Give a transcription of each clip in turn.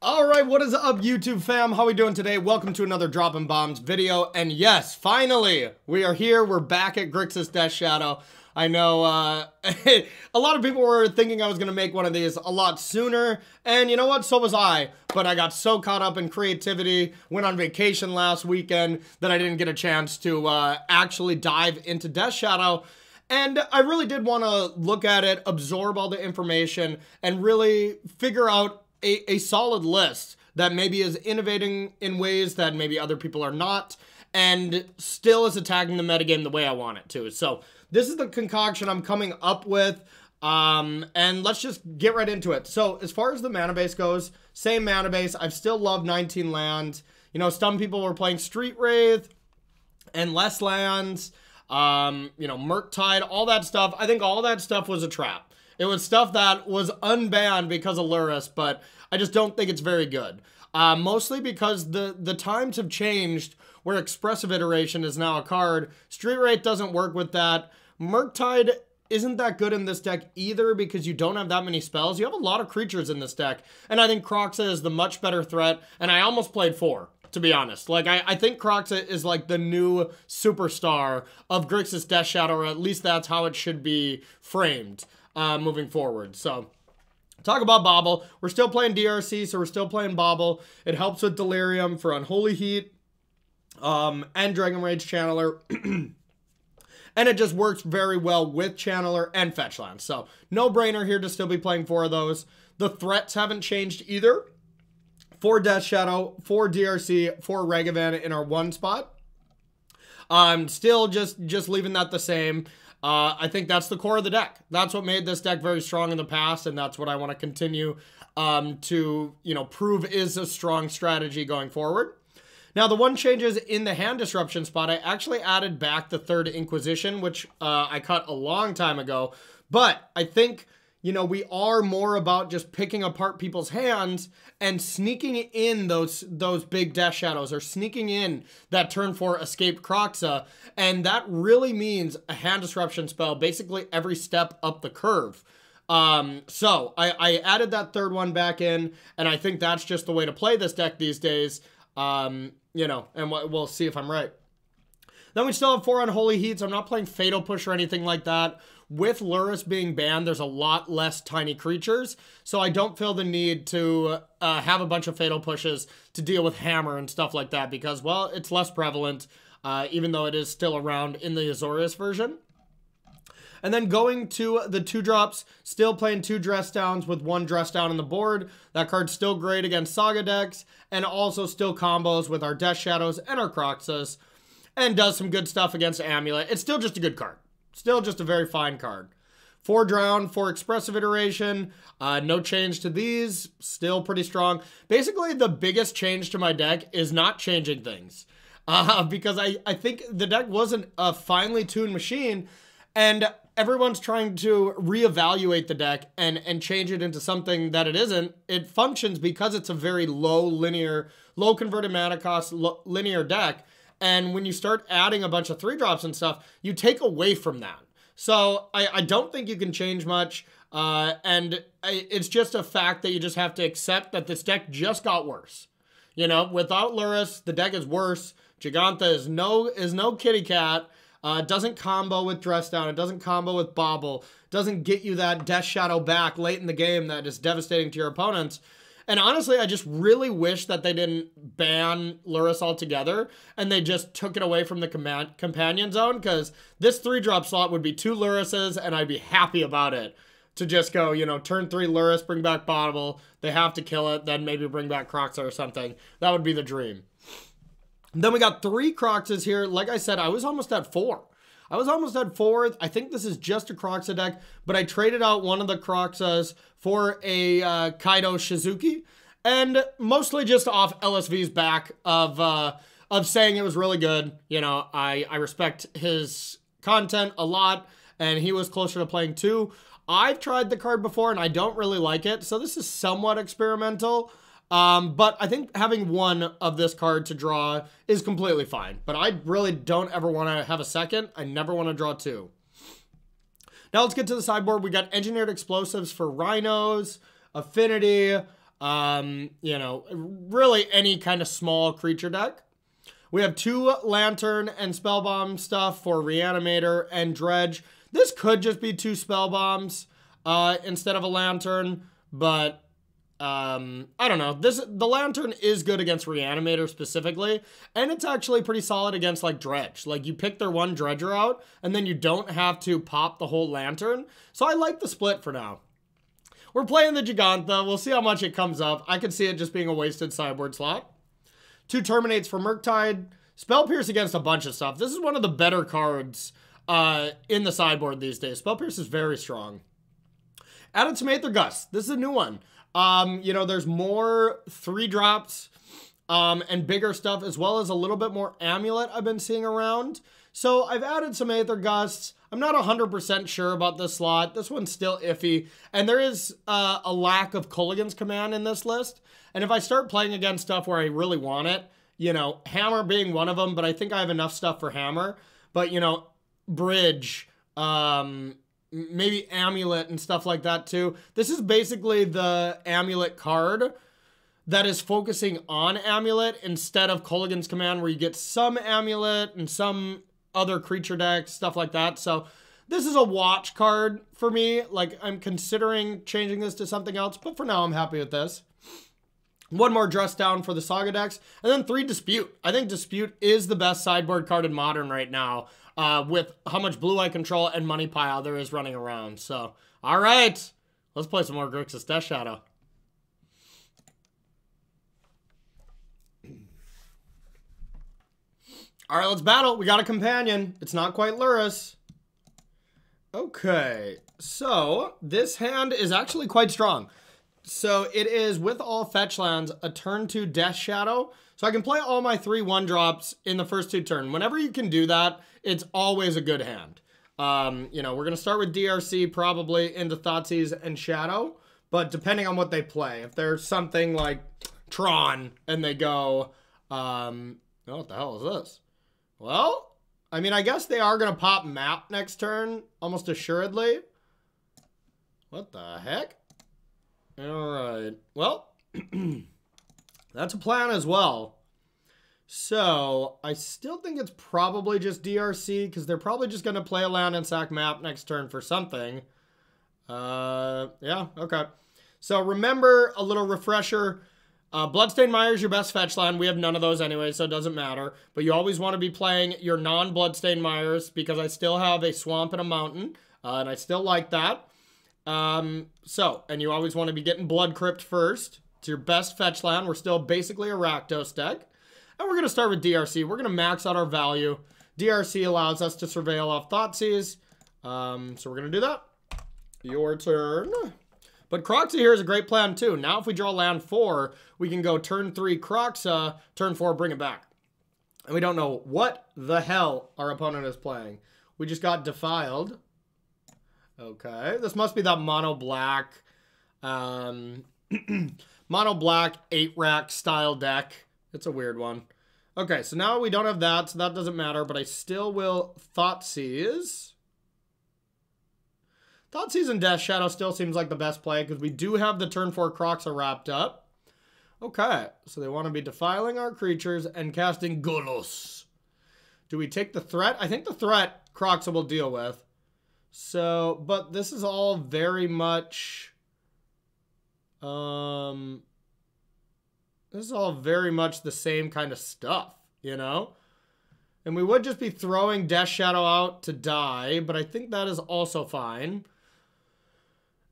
All right, what is up, YouTube fam? How we doing today? Welcome to another Dropping Bombs video. And yes, finally, we are here. We're back at Grixis Death Shadow. I know a lot of people were thinking I was going to make one of these a lot sooner. And you know what? So was I. But I got so caught up in creativity, went on vacation last weekend, that I didn't get a chance to actually dive into Death Shadow. And I really did want to look at it, absorb all the information, and really figure out a solid list that maybe is innovating in ways that maybe other people are not, and still is attacking the metagame the way I want it to. So this is the concoction I'm coming up with, and let's just get right into it. So as far as the mana base goes, same mana base. I've still loved 19 lands. You know, some people were playing Street Wraith and less lands, you know, Murktide, all that stuff. I think all that stuff was a trap. It was stuff that was unbanned because of Lurrus, but I just don't think it's very good. Mostly because the times have changed where Expressive Iteration is now a card. Street Wraith doesn't work with that. Murktide isn't that good in this deck either because you don't have that many spells. You have a lot of creatures in this deck, and I think Kroxa is the much better threat, and I almost played 4. To be honest, like I think Kroxa is like the new superstar of Grixis Death Shadow, or at least that's how it should be framed moving forward. So talk about Bobble. We're still playing DRC, so we're still playing Bobble. It helps with Delirium for Unholy Heat and Dragon Rage Channeler. And it just works very well with Channeler and Fetchlands. So no brainer here to still be playing 4 of those. The threats haven't changed either. 4 Death Shadow, 4 DRC, 4 Ragavan in our 1 spot. Still just leaving that the same. I think that's the core of the deck. That's what made this deck very strong in the past, and that's what I want to continue to, you know, prove is a strong strategy going forward. Now, the one changes in the hand disruption spot, I actually added back the 3rd Inquisition, which I cut a long time ago. But I think, you know, we are more about just picking apart people's hands and sneaking in those big Death Shadows, or sneaking in that turn 4 escaped Kroxa. And that really means a hand disruption spell basically every step up the curve. So I added that 3rd one back in, and I think that's just the way to play this deck these days. You know, and we'll see if I'm right. Then we still have 4 Unholy Heats. I'm not playing Fatal Push or anything like that. With Lurrus being banned, there's a lot less tiny creatures, so I don't feel the need to have a bunch of Fatal Pushes to deal with Hammer and stuff like that because, well, it's less prevalent, even though it is still around in the Azorius version. And then going to the 2-drops, still playing 2 Dress Downs with 1 Dress Down on the board. That card's still great against Saga decks, and also still combos with our Death Shadows and our Kroxas, and does some good stuff against Amulet. It's still just a good card. Still just a very fine card. 4 Drown, 4 Expressive Iteration. No change to these. Still pretty strong. Basically, the biggest change to my deck is not changing things. Because I think the deck wasn't a finely tuned machine, and everyone's trying to reevaluate the deck and change it into something that it isn't. It functions because it's a very low converted mana cost, linear deck. And when you start adding a bunch of 3-drops and stuff, you take away from that. So I don't think you can change much. And it's just a fact that you just have to accept that this deck just got worse. You know, without Lurrus, the deck is worse. Giganta is no kitty cat. Doesn't combo with Dress Down. It doesn't combo with Bobble. Doesn't get you that Death Shadow back late in the game that is devastating to your opponents. And honestly, I just really wish that they didn't ban Lurrus altogether and they just took it away from the companion zone, because this 3-drop slot would be 2 Lurruses and I'd be happy about it. To just go, you know, turn 3 Lurrus, bring back Bobble, they have to kill it, then maybe bring back Kroxa or something. That would be the dream. Then we got 3 Kroxas here. Like I said, I was almost at 4. I was almost at 4. I think this is just a Kroxa deck, but I traded out one of the Kroxas for a Kaido Shizuki, and mostly just off LSV's back of saying it was really good. You know, I respect his content a lot, and he was closer to playing 2. I've tried the card before, and I don't really like it, so this is somewhat experimental. But I think having 1 of this card to draw is completely fine. But I really don't ever want to have a second. I never want to draw 2. Now let's get to the sideboard. We got Engineered Explosives for Rhinos, Affinity, You know, really any kind of small creature deck. We have 2 Lantern and Spellbomb stuff for Reanimator and Dredge. This could just be 2 Spellbombs instead of a Lantern, but I don't know. The Lantern is good against Reanimator specifically, and it's actually pretty solid against like Dredge. Like you pick their one Dredger out, and then you don't have to pop the whole Lantern. So I like the split for now. We're playing the Gigantha. We'll see how much it comes up. I could see it just being a wasted sideboard slot. 2 Terminates for Murktide. Spell Pierce against a bunch of stuff. This is one of the better cards in the sideboard these days. Spell Pierce is very strong. Added some Aether Gust. This is a new one. You know, there's more 3-drops and bigger stuff, as well as a little bit more Amulet I've been seeing around. So I've added some Aether Gusts. I'm not 100% sure about this slot. This one's still iffy. And there is a lack of Culligan's Command in this list. And if I start playing against stuff where I really want it, you know, Hammer being one of them, but I think I have enough stuff for Hammer. But, you know, Bridge, maybe Amulet and stuff like that too. This is basically the Amulet card that is focusing on Amulet instead of Culligan's Command, where you get some Amulet and some other creature decks, stuff like that. So this is a watch card for me. Like, I'm considering changing this to something else, but for now I'm happy with this. 1 more Dress Down for the Saga decks, and then 3 Dispute. I think Dispute is the best sideboard card in Modern right now, with how much blue eye control and money pile there is running around. So, all right, let's play some more Grixis Death Shadow. All right, let's battle. We got a companion. It's not quite Lurrus. Okay, so this hand is actually quite strong. So it is, with all fetch lands, a turn 2 Death Shadow. So I can play all my 3 1-drops in the first 2 turns. Whenever you can do that, it's always a good hand. You know, we're going to start with DRC probably into Thoughtseize and Shadow. But depending on what they play, if there's something like Tron and they go, oh, what the hell is this? Well, I mean, I guess they are going to pop Map next turn, almost assuredly. What the heck? All right. Well, that's a plan as well. So I still think it's probably just DRC, because they're probably just going to play a land and sack Map next turn for something. Yeah, okay. So remember, a little refresher. Bloodstained Mire is your best fetch land. We have none of those anyway, so it doesn't matter. But you always want to be playing your non-Bloodstained Mires, because I still have a Swamp and a Mountain, and I still like that. And you always want to be getting Blood Crypt first. It's your best fetch land. We're still basically a Rakdos deck. And we're going to start with DRC. We're going to max out our value. DRC allows us to surveil off Thoughtseize. So we're going to do that. Your turn. But Croxa here is a great plan too. Now if we draw land 4, we can go turn 3 Croxa, turn 4 bring it back. And we don't know what the hell our opponent is playing. We just got defiled. Okay, this must be that mono black 8-rack style deck. It's a weird one. Okay, so now we don't have that, so that doesn't matter, but I still will Thoughtseize. Thoughtseize and Death Shadow still seems like the best play, because we do have the turn 4 Croxa wrapped up. Okay, so they want to be defiling our creatures and casting Golos. Do we take the threat? I think the threat Croxa will deal with. So, but this is all very much, this is all very much the same kind of stuff, you know? And we would just be throwing Death Shadow out to die, but I think that is also fine.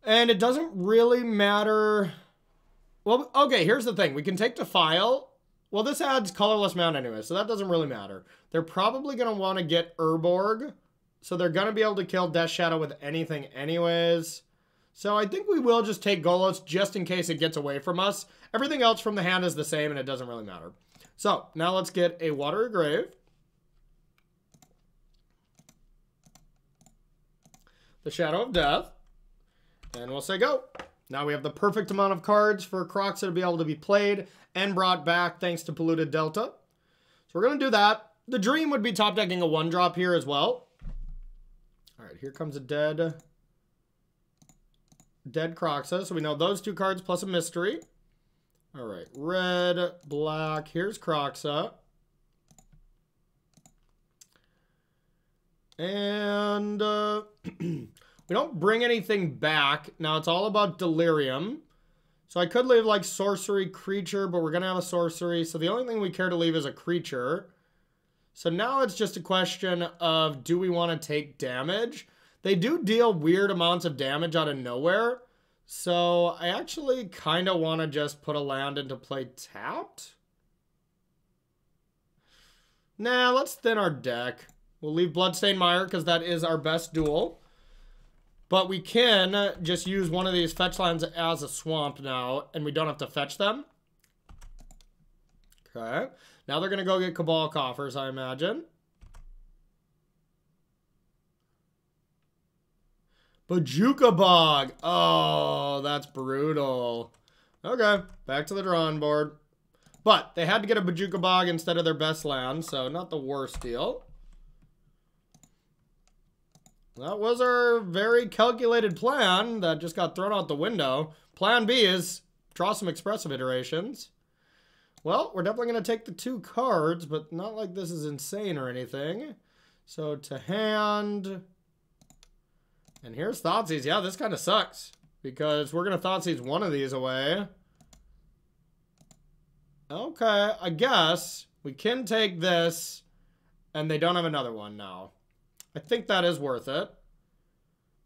And it doesn't really matter. Well, okay, here's the thing. We can take Defile. Well, this adds Colorless Mound anyway, so that doesn't really matter. They're probably going to want to get Urborg. So they're going to be able to kill Death Shadow with anything anyways. So I think we will just take Golos just in case it gets away from us. Everything else from the hand is the same and it doesn't really matter. So now let's get a Watery Grave. The Shadow of Death. And we'll say go. Now we have the perfect amount of cards for Croxa to be able to be played and brought back thanks to Polluted Delta. So we're going to do that. The dream would be top decking a 1-drop here as well. All right, here comes a dead Croxa. So we know those 2 cards plus a mystery. All right, red, black. Here's Croxa. And we don't bring anything back. Now, it's all about Delirium. So I could leave, like, Sorcery, Creature, but we're going to have a Sorcery. So the only thing we care to leave is a Creature. So now it's just a question of, do we want to take damage? They do deal weird amounts of damage out of nowhere. So I actually kind of want to just put a land into play tapped. Nah, let's thin our deck. We'll leave Bloodstained Mire because that is our best duel. But we can just use one of these fetch lands as a swamp now, and we don't have to fetch them. Okay. Now they're going to go get Cabal Coffers, I imagine. Bajuka Bog. Oh, that's brutal. Okay, back to the drawing board. But they had to get a Bajuka Bog instead of their best land, so not the worst deal. That was our very calculated plan that just got thrown out the window. Plan B is draw some expressive iterations. Well, we're definitely going to take the 2 cards, but not like this is insane or anything. So to hand. And here's Thoughtseize. Yeah, this kind of sucks because we're going to Thoughtseize one of these away. Okay, I guess we can take this and they don't have another one now. I think that is worth it.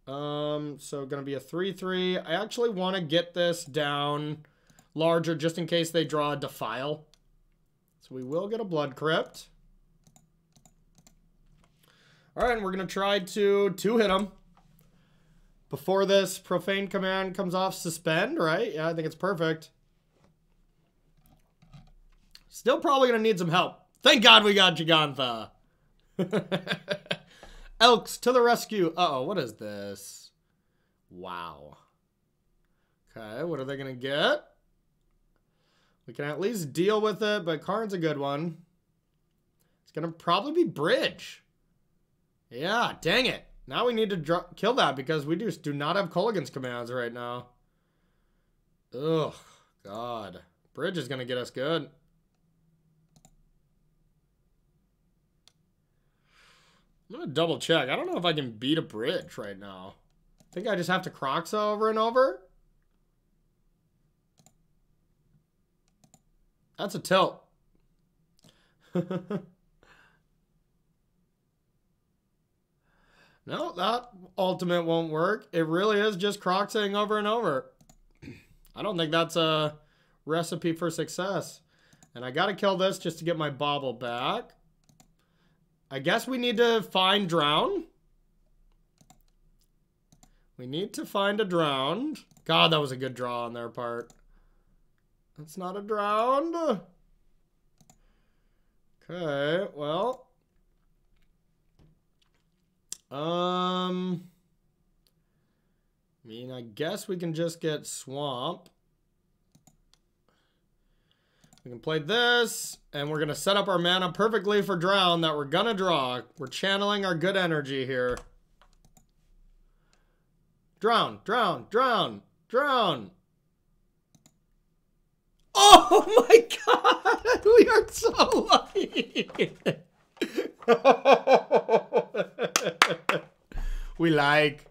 So going to be a 3/3. I actually want to get this down larger just in case they draw a Defile. So we will get a Blood Crypt. All right, and we're going to try to 2-hit them. Before this Profane Command comes off, Suspend, right? Yeah, I think it's perfect. Still probably going to need some help. Thank God we got Gigantha. Elks to the rescue. Uh-oh, what is this? Wow. Okay, what are they going to get? We can at least deal with it, but Karn's a good one. It's going to probably be Bridge. Yeah, dang it. Now we need to kill that because we just do not have Kolaghan's commands right now. Ugh, God. Bridge is going to get us good. I'm going to double check. I don't know if I can beat a Bridge right now. I think I just have to Croxa over and over. That's a tilt. No, that ultimate won't work. It really is just Croxing over and over. I don't think that's a recipe for success. And I got to kill this just to get my bauble back. I guess we need to find Drown. We need to find a Drowned. God, that was a good draw on their part. That's not a Drowned. Okay, well. I mean, I guess we can just get Swamp. We can play this, and we're going to set up our mana perfectly for Drown that we're going to draw. We're channeling our good energy here. Drown, Drown, Drown, Drown. Oh my God! We are so lucky! We like.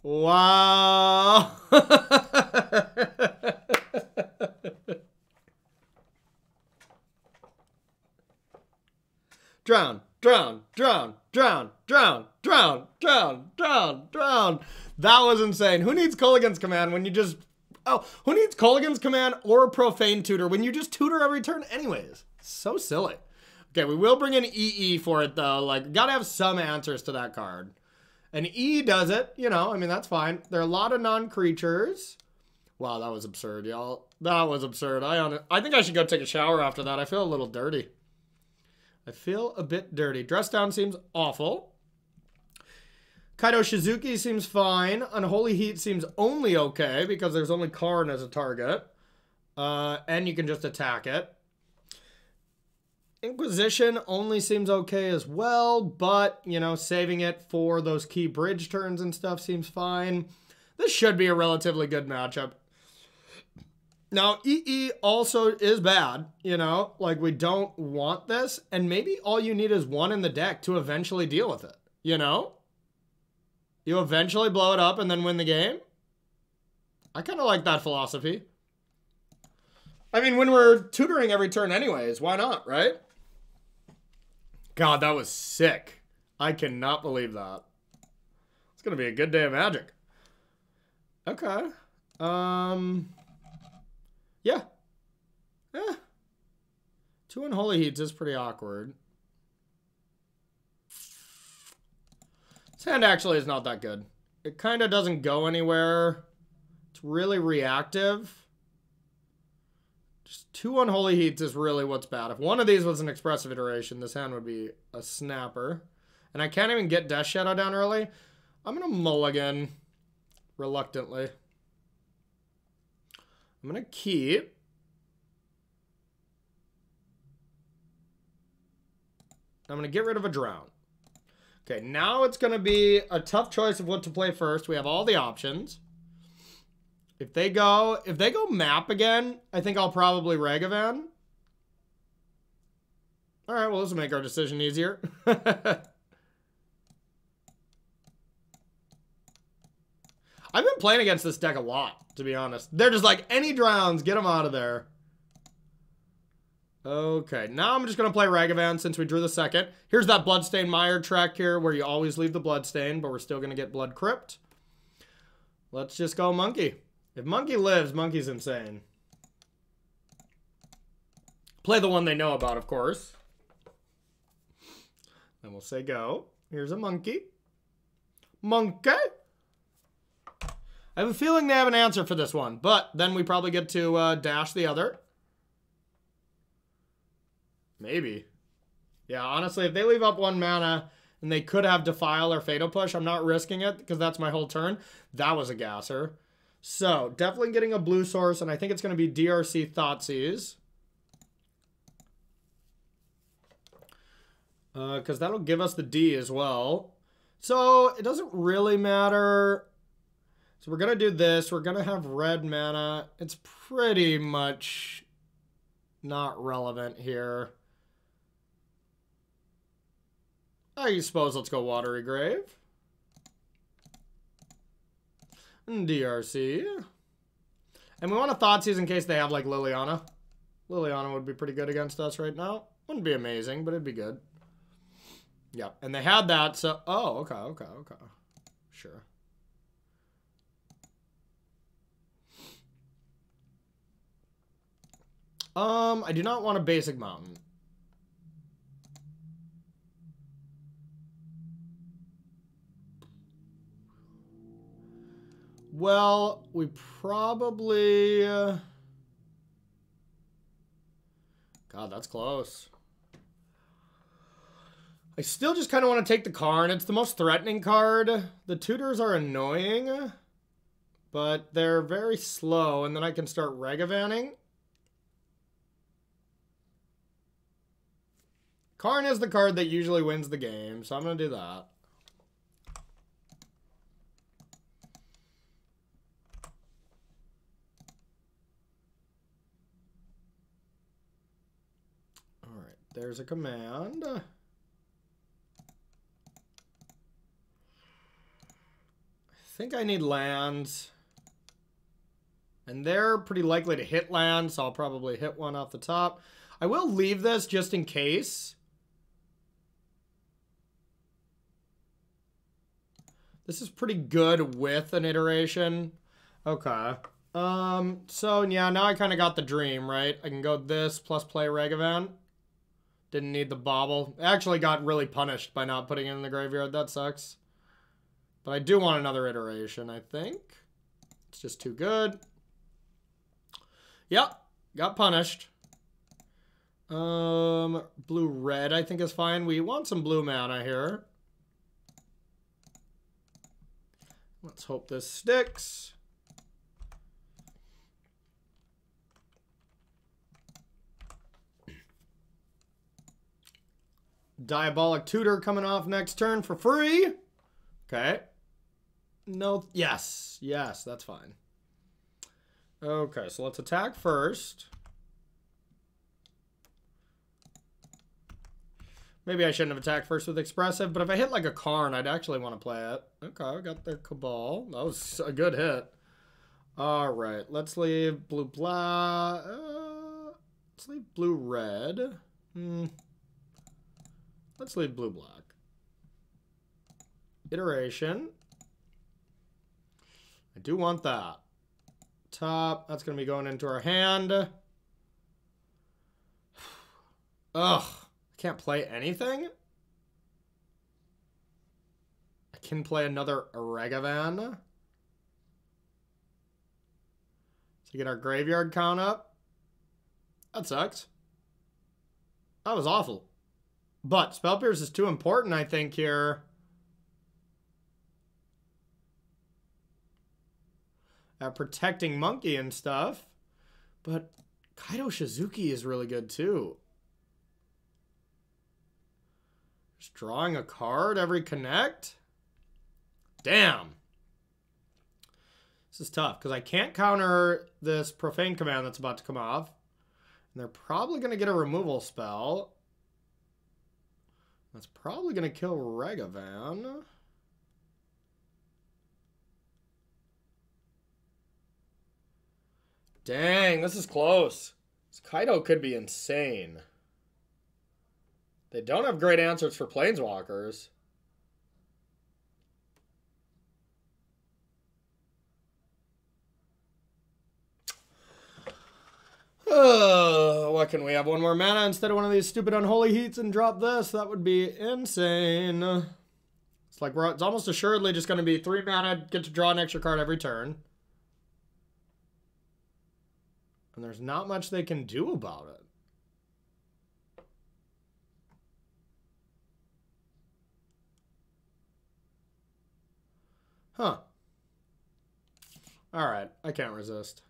Wow. Drown, drown, drown, drown, drown, drown, drown, drown, drown. That was insane. Who needs Kolaghan's command when you just... Oh, who needs Kolaghan's command or a Profane Tutor when you just tutor every turn anyways? So silly. Okay, we will bring an EE for it though. Like, gotta have some answers to that card. And E does it, you know, I mean, that's fine. There are a lot of non-creatures. Wow, that was absurd, y'all. That was absurd. I think I should go take a shower after that. I feel a little dirty. I feel a bit dirty. Dress Down seems awful. Kaido Shizuki seems fine. Unholy Heat seems only okay because there's only Karn as a target. And you can just attack it. Inquisition only seems okay as well, but, you know, saving it for those key bridge turns and stuff seems fine. This should be a relatively good matchup. Now, EE also is bad, you know? Like, we don't want this. And maybe all you need is one in the deck to eventually deal with it, you know? You eventually blow it up and then win the game. I kind of like that philosophy. I mean, when we're tutoring every turn anyways, why not, right? God, that was sick. I cannot believe that. It's going to be a good day of Magic. Okay. Yeah. Yeah. 2 Unholy Heats is pretty awkward. This hand actually is not that good. It kind of doesn't go anywhere. It's really reactive. Just 2 Unholy Heats is really what's bad. If one of these was an expressive iteration, this hand would be a snapper. And I can't even get Death Shadow down early. I'm going to mulligan reluctantly. I'm going to keep. I'm going to get rid of a drown. Okay, now it's going to be a tough choice of what to play first. We have all the options. If they go map again, I think I'll probably Ragavan. All right, well, this will make our decision easier. I've been playing against this deck a lot, to be honest. They're just like, any drowns, get them out of there. Okay, now I'm just going to play Ragavan since we drew the second. Here's that Bloodstain Mire track here where you always leave the Bloodstain, but we're still going to get Blood Crypt. Let's just go Monkey. If Monkey lives, Monkey's insane. Play the one they know about, of course. Then we'll say go. Here's a Monkey. Monkey! I have a feeling they have an answer for this one, but then we probably get to dash the other. Maybe. Yeah, honestly, if they leave up 1 mana and they could have Defile or Fatal Push, I'm not risking it because that's my whole turn. That was a gasser. So, definitely getting a blue source, and I think it's going to be DRC Thoughtseize. Because that'll give us the D as well. So, it doesn't really matter. So, we're going to do this. We're going to have red mana. It's pretty much not relevant here. I suppose let's go Watery Grave. And DRC. And we want a Thoughtseize in case they have, like, Liliana. Liliana would be pretty good against us right now. Wouldn't be amazing, but it'd be good. Yeah, and they had that, so... Oh, okay. Sure. I do not want a basic mountain. Well, we probably... God, that's close. I still just kind of want to take the Karn. It's the most threatening card. The tutors are annoying, but they're very slow, and then I can start Ragavanning. Karn is the card that usually wins the game, so I'm going to do that. Alright, there's a command. I think I need lands. And they're pretty likely to hit lands, so I'll probably hit one off the top. I will leave this just in case. This is pretty good with an iteration. Okay. So yeah, now I kind of got the dream, right? I can go this plus play Ragavan. Didn't need the bobble. Actually got really punished by not putting it in the graveyard. That sucks. But I do want another iteration, I think. It's just too good. Yep. Got punished. Blue-red I think is fine. We want some blue mana here. Let's hope this sticks. Diabolic Tutor coming off next turn for free. Okay. No, yes, that's fine. Okay, so let's attack first. Maybe I shouldn't have attacked first with Expressive, but if I hit like a Karn, I'd actually want to play it. Okay, I got their Cabal. That was a good hit. Alright, let's leave blue black. Let's leave blue red. Let's leave blue black. Iteration. I do want that. Top, that's going to be going into our hand. Ugh. I can't play anything? I can play another Regavan. To get our graveyard count up. That sucks. That was awful. But Spell Pierce is too important, I think, here. Protecting Monkey and stuff. But Kaido Shizuki is really good, too. Just drawing a card every connect? Damn. This is tough, because I can't counter this Profane Command that's about to come off. And they're probably going to get a removal spell. That's probably going to kill Regavan. Dang, this is close. This Kaido could be insane. They don't have great answers for Planeswalkers. What can we have? One more mana instead of one of these stupid Unholy Heats and drop this? That would be insane. It's like it's almost assuredly just going to be 3 mana, get to draw an extra card every turn. And there's not much they can do about it. Huh. Alright, I can't resist.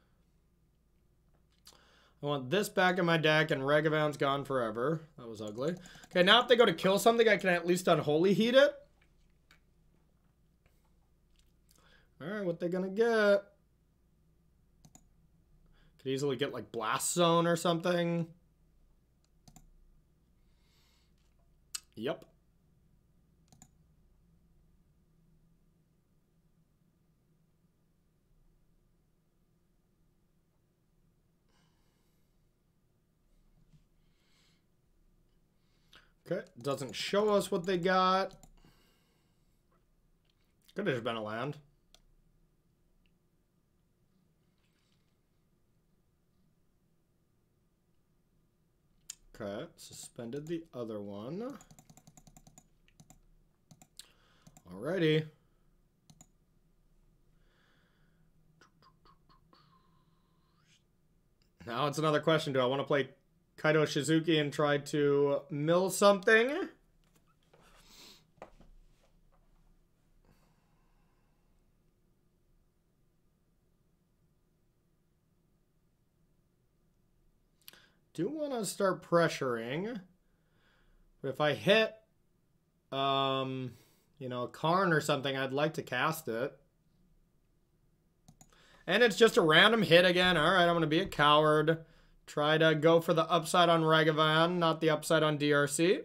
I want this back in my deck, and Regavan's gone forever. That was ugly. Okay, now if they go to kill something, I can at least Unholy Heat it. Alright, what they gonna get? Could easily get, like, Blast Zone or something. Yep. Okay, doesn't show us what they got. Could have just been a land. Okay, suspended the other one. Alrighty. Now it's another question. Do I want to play Kaido Shizuki and try to mill something? Do want to start pressuring. But if I hit, you know, a Karn or something, I'd like to cast it. And it's just a random hit again. All right, I'm going to be a coward. Try to go for the upside on Regavan, not the upside on DRC.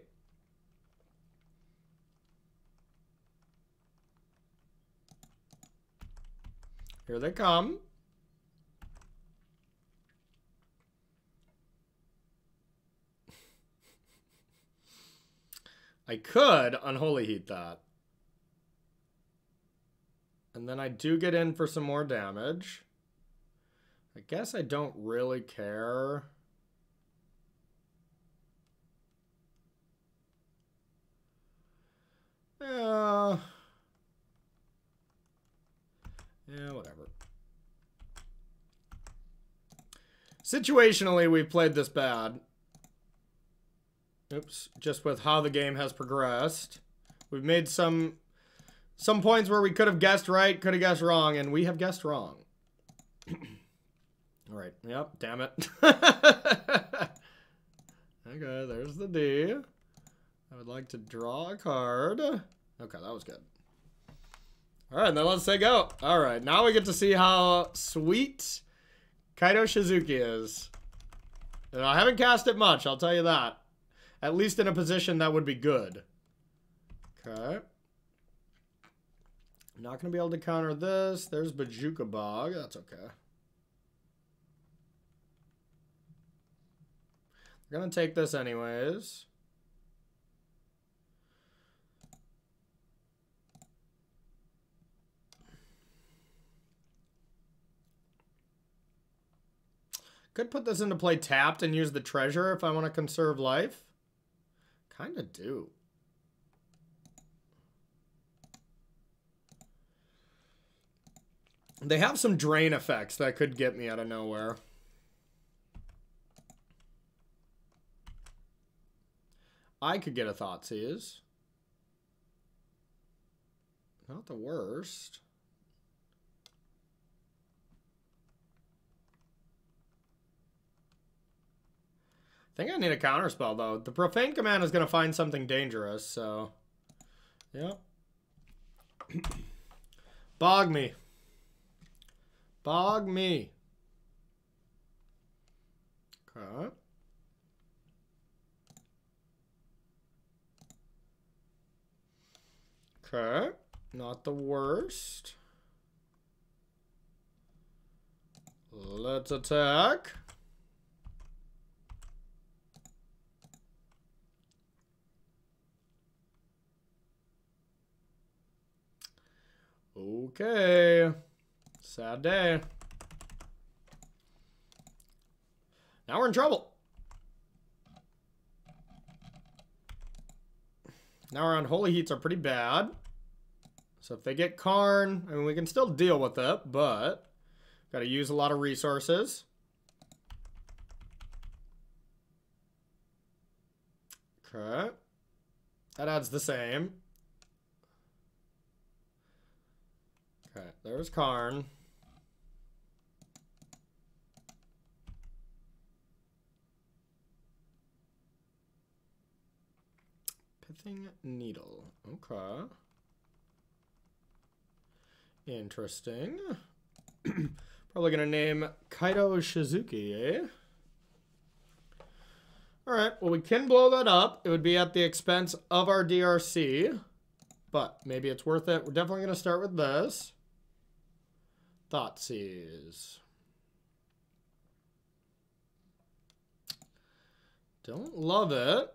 Here they come. I could Unholy Heat that. And then I do get in for some more damage. I guess I don't really care. Yeah, whatever. Situationally, we've played this bad. Oops, just with how the game has progressed. We've made some points where we could have guessed right, could have guessed wrong, and we have guessed wrong. Alright, yep, damn it. Okay, there's the D. I would like to draw a card. Okay, that was good. Alright, then let's say go. Alright, now we get to see how sweet Kaito Shizuki is. And I haven't cast it much, I'll tell you that. At least in a position that would be good. Okay. I'm not going to be able to counter this. There's Bajuka Bog. That's okay. We're going to take this anyways. Could put this into play tapped and use the treasure if I want to conserve life. Kind of do. They have some drain effects that could get me out of nowhere. I could get a Thoughtseize. Not the worst. I think I need a counterspell, though. The Profane Command is going to find something dangerous, so... Yep. Bog me. Bog me. Okay. Okay. Not the worst. Let's attack. Okay. Sad day. Now we're in trouble. Now our Unholy Heats are pretty bad. So if they get Karn, I mean, we can still deal with it, but got to use a lot of resources. Okay. That adds the same. Okay, there's Karn. Pithing Needle. Okay. Interesting. Probably gonna name Kaito Shizuki, eh? Alright, well we can blow that up. It would be at the expense of our DRC. But maybe it's worth it. We're definitely gonna start with this. Thoughtseize. Don't love it.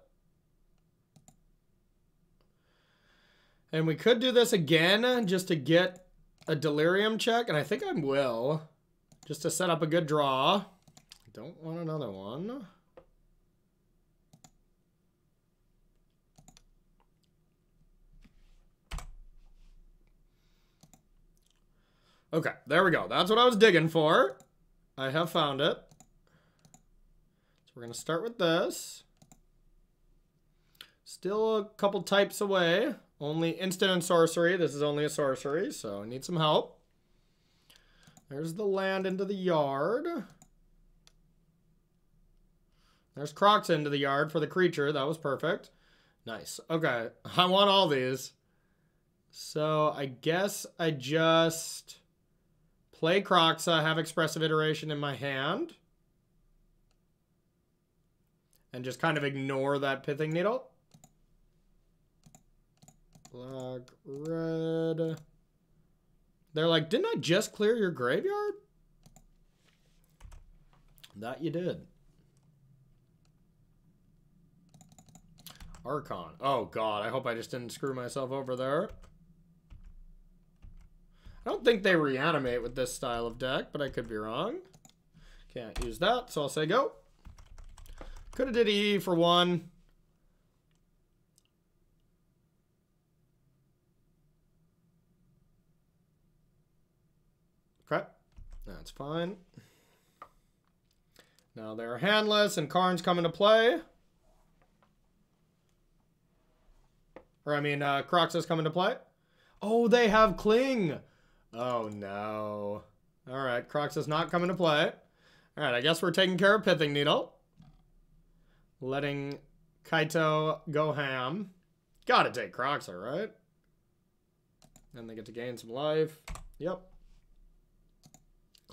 And we could do this again just to get a delirium check, and I think I will. Just to set up a good draw. Don't want another one. Okay, there we go. That's what I was digging for. I have found it. So we're going to start with this. Still a couple types away. Only instant and sorcery. This is only a sorcery, so I need some help. There's the land into the yard. There's Crocs into the yard for the creature. That was perfect. Nice. Okay, I want all these. So I guess I just... play Croxa, have Expressive Iteration in my hand. And just kind of ignore that Pithing Needle. Black, red. They're like, didn't I just clear your graveyard? That you did. Archon. Oh god, I hope I just didn't screw myself over there. I don't think they reanimate with this style of deck, but I could be wrong. Can't use that, so I'll say go. Could have did E for one. Okay, that's fine. Now they're handless and Karn's coming to play. Or I mean, Croxa's coming to play. Oh, they have Cling. Oh, no. All right, Croxa's not coming to play. All right, I guess we're taking care of Pithing Needle. Letting Kaito go ham. Gotta take Croxa, right? And they get to gain some life. Yep.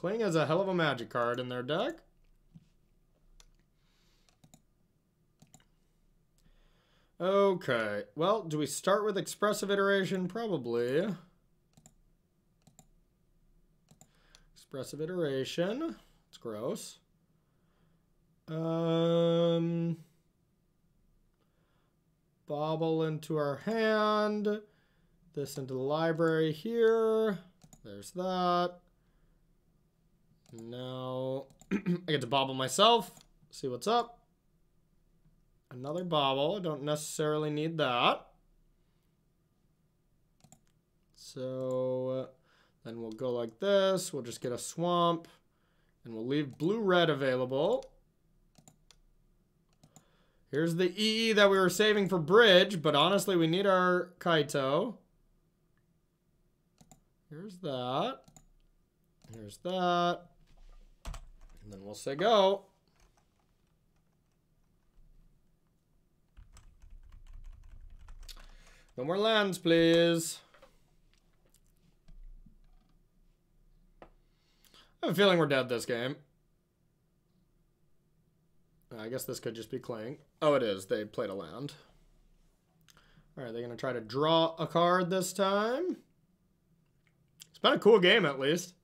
Cling has a hell of a magic card in their deck. Okay, well, do we start with Expressive Iteration? Probably. Expressive Iteration. It's gross. Bobble into our hand. This into the library here. There's that. Now, I get to bobble myself. See what's up. Another bobble. I don't necessarily need that. So, then we'll go like this. We'll just get a swamp. And we'll leave blue-red available. Here's the EE that we were saving for bridge, but honestly, we need our Kaito. Here's that. Here's that. And then we'll say go. No more lands, please. I have a feeling we're dead this game. I guess this could just be Cling. Oh, it is. They played a land. All right, they're going to try to draw a card this time. It's been a cool game, at least.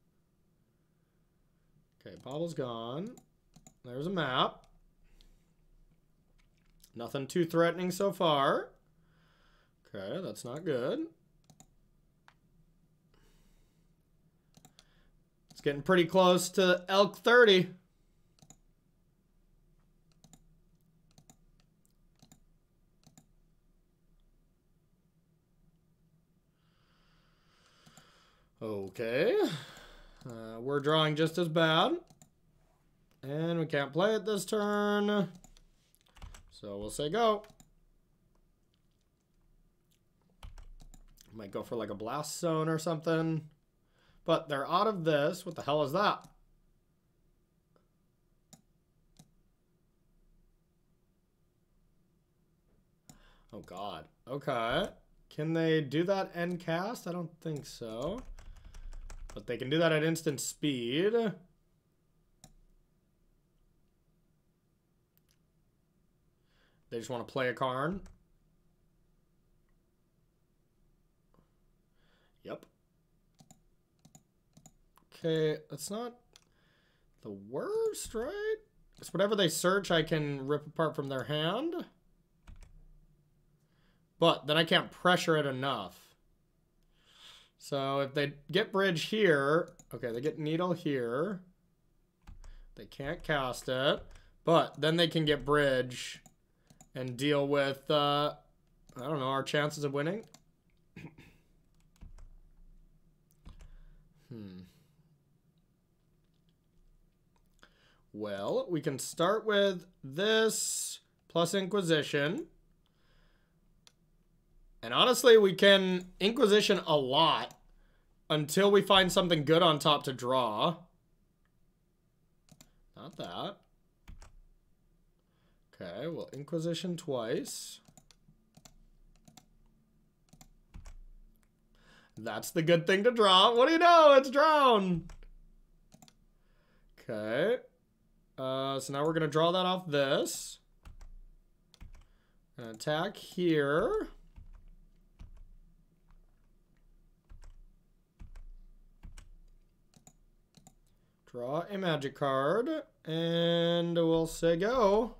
Okay, bobble's gone. There's a map. Nothing too threatening so far. Okay, that's not good. It's getting pretty close to Elk 30. Okay. We're drawing just as bad. And we can't play it this turn. So we'll say go. Might go for like a blast zone or something. But they're out of this. What the hell is that? Oh god. Okay. Can they do that end cast? I don't think so. But they can do that at instant speed. They just want to play a card. Yep. Okay, that's not the worst, right? It's whatever they search I can rip apart from their hand. But then I can't pressure it enough. So if they get bridge here, okay, they get needle here. They can't cast it. But then they can get bridge and deal with, I don't know, our chances of winning. Well, we can start with this plus Inquisition. And honestly, we can Inquisition a lot until we find something good on top to draw. Not that. Okay, well, Inquisition twice. That's the good thing to draw. What do you know? It's drawn. Okay. So now we're going to draw that off this. And attack here. Draw a magic card. And we'll say go.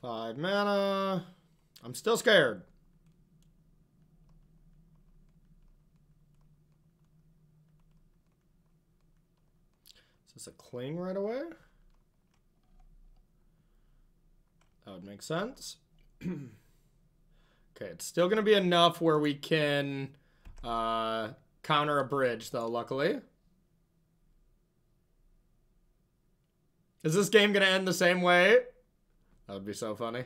Five mana. I'm still scared. Is this a Cling right away? That would make sense. Okay, it's still going to be enough where we can counter a bridge, though, luckily. Is this game going to end the same way? That would be so funny.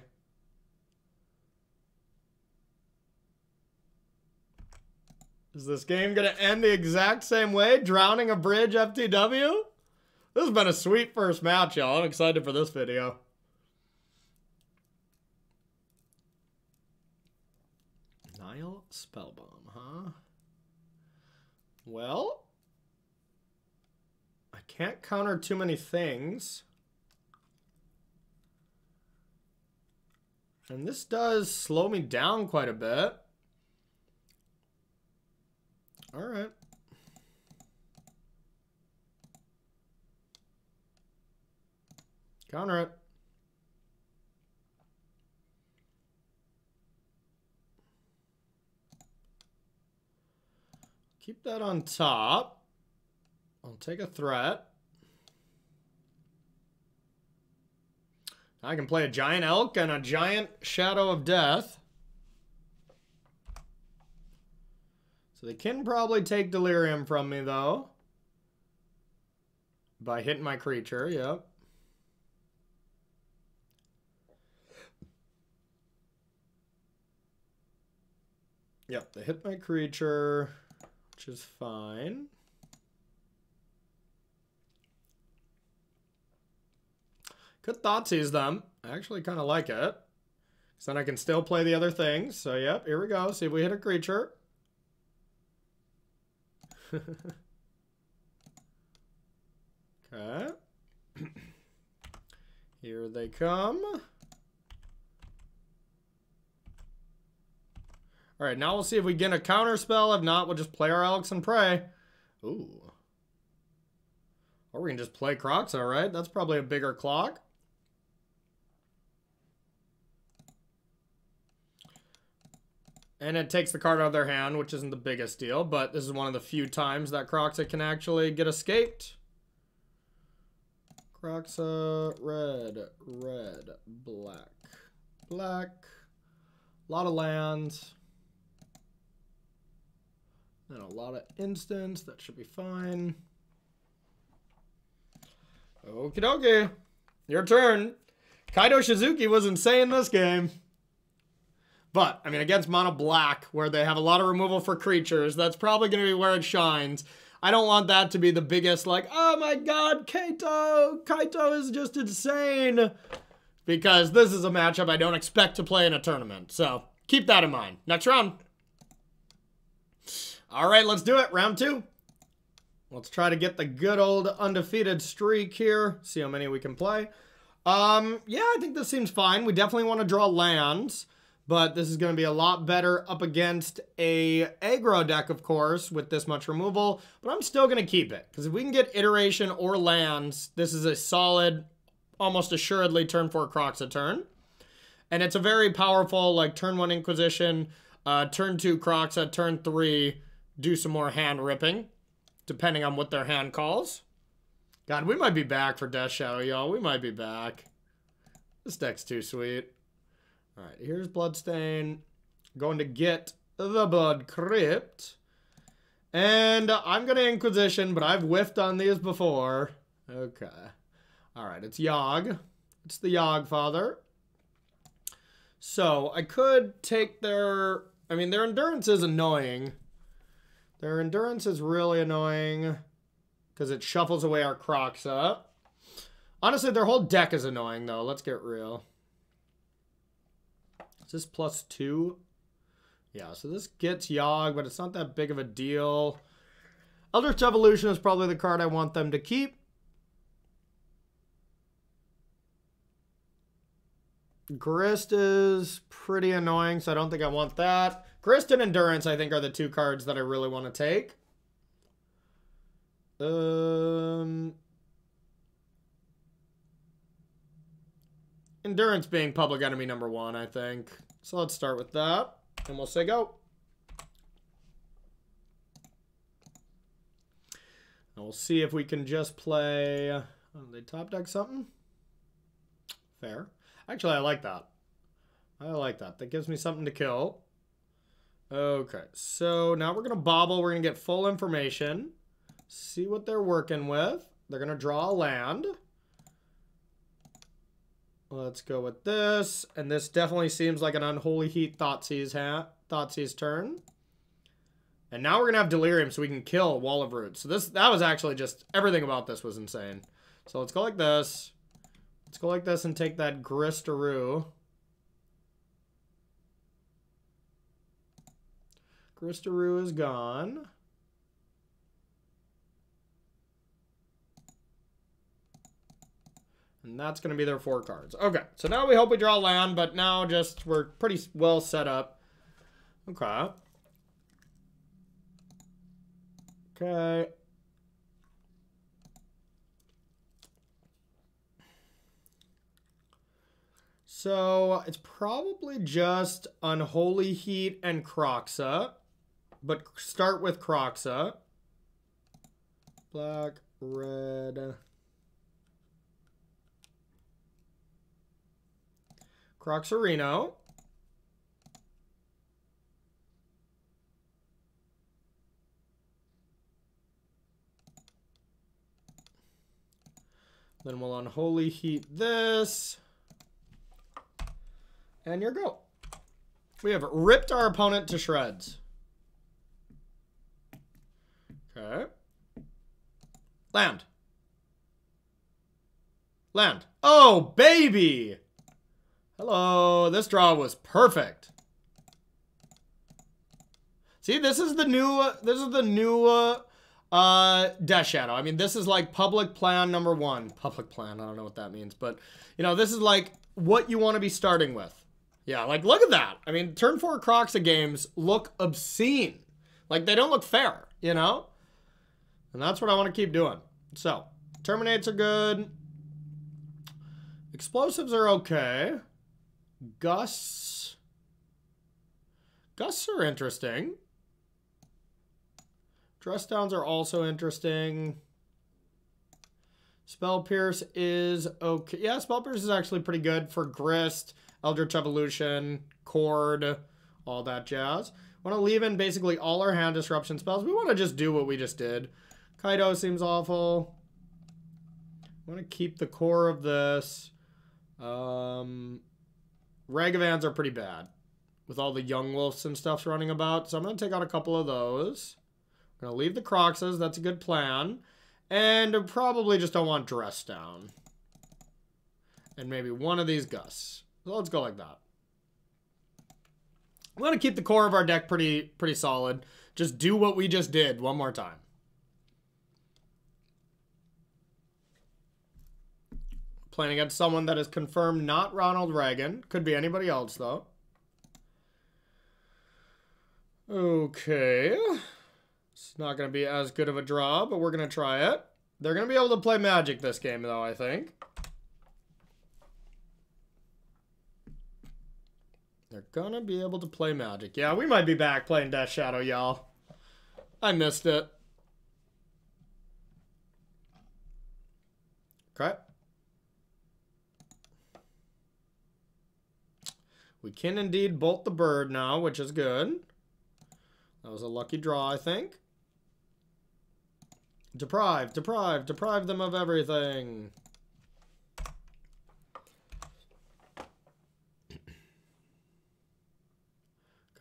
Is this game going to end the exact same way? Drowning a bridge FTW? This has been a sweet first match, y'all. I'm excited for this video. Nile Spellbomb, huh? Well, I can't counter too many things. And this does slow me down quite a bit. All right. Counter it. Keep that on top. I'll take a threat. I can play a giant elk and a giant shadow of death. So they can probably take delirium from me, though. By hitting my creature, yep. Yep, they hit my creature, which is fine. Could Thoughtseize them. I actually kind of like it. So then I can still play the other things. So, yep, here we go. See if we hit a creature. Okay. Here they come. All right, now we'll see if we get a counter spell. If not, we'll just play our Elks and pray. Ooh. Or we can just play Crocs, all right? That's probably a bigger clock. And it takes the card out of their hand, which isn't the biggest deal, but this is one of the few times that Croxa can actually get escaped. Croxa, red, red, black, black. A lot of lands. And a lot of instants. That should be fine. Okie dokie. Your turn. Kaido Shizuki was insane this game. But, I mean, against mono black, where they have a lot of removal for creatures, that's probably going to be where it shines. I don't want that to be the biggest, like, oh my god, Kaito is just insane. Because this is a matchup I don't expect to play in a tournament. So, keep that in mind. Next round. All right, let's do it. Round 2. Let's try to get the good old undefeated streak here. See how many we can play. Yeah, I think this seems fine. We definitely want to draw lands. But this is going to be a lot better up against a aggro deck, of course, with this much removal. But I'm still going to keep it. Because if we can get iteration or lands, this is a solid, almost assuredly turn 4 Croxa turn. And it's a very powerful, like, turn 1 Inquisition, turn 2 Croxa, turn 3, do some more hand ripping, depending on what their hand calls. God, we might be back for Death Shadow, y'all. We might be back. This deck's too sweet. All right, here's Bloodstain. Going to get the Blood Crypt. And I'm going to Inquisition, but I've whiffed on these before. Okay. All right, it's Yogg. It's the Yogg Father. So I could take their... I mean, their Endurance is annoying. Their Endurance is really annoying because it shuffles away our Croxa. Honestly, their whole deck is annoying, though. Let's get real. Is this +2? Yeah, so this gets Yogg, but it's not that big of a deal. Eldritch Evolution is probably the card I want them to keep. Grist is pretty annoying, so I don't think I want that. Grist and Endurance, I think, are the 2 cards that I really want to take. Endurance being public enemy number 1, I think. So let's start with that, and we'll say go. And we'll see if we can just play... Oh, they top deck something? Fair. Actually, I like that. I like that. That gives me something to kill. Okay, so now we're going to bobble. We're going to get full information. See what they're working with. They're going to draw a land. Let's go with this. And this definitely seems like an Unholy Heat Thoughtseize turn. And now we're going to have Delirium so we can kill Wall of Roots. So that was actually just... Everything about this was insane. So let's go like this. Let's go like this and take that Grixis. Grixis is gone. And that's going to be their 4 cards. Okay, so now we hope we draw land, but now just we're pretty well set up. Okay. Okay. So it's probably just Unholy Heat and Croxa, but start with Croxa. Black, red. Croxarino. Then we'll Unholy Heat this. And your go. We have ripped our opponent to shreds. Okay. Land. Land. Oh, baby! Hello. This draw was perfect. See, this is the new Death Shadow. I mean, this is like public plan number 1. Public plan, I don't know what that means, but you know, this is like what you want to be starting with. Yeah, like look at that. I mean, turn 4 Croxa games look obscene. Like they don't look fair, you know? And that's what I want to keep doing. So, Terminates are good. Explosives are okay. Gusts are interesting. Dress Downs are also interesting. Spell Pierce is okay. Yeah, Spell Pierce is actually pretty good for Grist, Eldritch Evolution, Cord, all that jazz. Want to leave in basically all our hand disruption spells. We want to just do what we just did. Kaido seems awful. Want to keep the core of this. Ragavans are pretty bad with all the Young Wolves and stuff running about. So I'm going to take out a couple of those. I'm going to leave the Croxas. That's a good plan. And I probably just don't want Dress Down. And maybe one of these Gus. So let's go like that. I'm going to keep the core of our deck pretty solid. Just do what we just did one more time. Playing against someone that is confirmed not Ronald Reagan. Could be anybody else, though. Okay. It's not going to be as good of a draw, but we're going to try it. They're going to be able to play Magic this game, though, I think. They're going to be able to play Magic. Yeah, we might be back playing Death Shadow, y'all. I missed it. Okay. We can indeed bolt the bird now, which is good. That was a lucky draw, I think. Deprive them of everything.